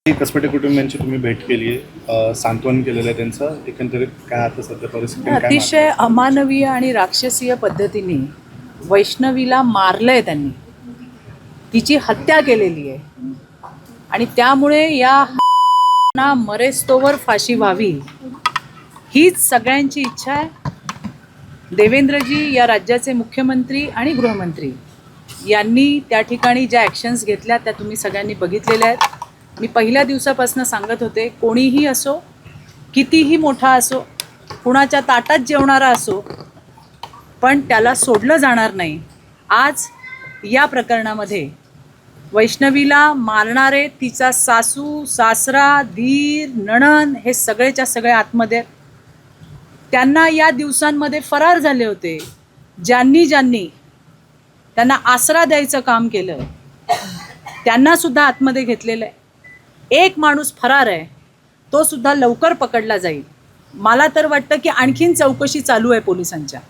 कसपटे कुटुंबियांची तुम्ही भेट केली आहे, सांत्वन केलेलं आहे त्यांचं. एकंदरीत काय आता सध्या परिस्थिती काय अतिशय अमानवीय आणि राक्षसीय पद्धतीने वैष्णवीला मारलंय त्यांनी, तिची हत्या केलेली आहे आणि त्यामुळे या ना मरेस्तोवर फाशी व्हावी हीच सगळ्यांची इच्छा आहे. देवेंद्रजी या राज्याचे मुख्यमंत्री आणि गृहमंत्री यांनी त्या ठिकाणी ज्या ॲक्शन्स घेतल्या त्या तुम्ही सगळ्यांनी बघितलेल्या आहेत. मी पहिल्या दिवसापासून सांगत होते, कोणीही असो, कितीही मोठा असो, कुणाच्या ताटात जेवणारा असो, पण त्याला सोडलं जाणार नाही. आज या प्रकरणामध्ये वैष्णवीला मारणारे तिचा सासू, सासरा, धीर, नणंद हे सगळेच्या सगळे आतमध्ये आहेत. त्यांना या दिवसांमध्ये फरार झाले होते ज्यांनी त्यांना आसरा द्यायचं काम केलं, त्यांना सुद्धा आतमध्ये घेतलेलं आहे. एक माणूस फरार आहे, तो सुद्धा लवकर पकडला जाईल. मला तर वाटतं की आणखीन चौकशी चालू आहे पोलिसांच्या.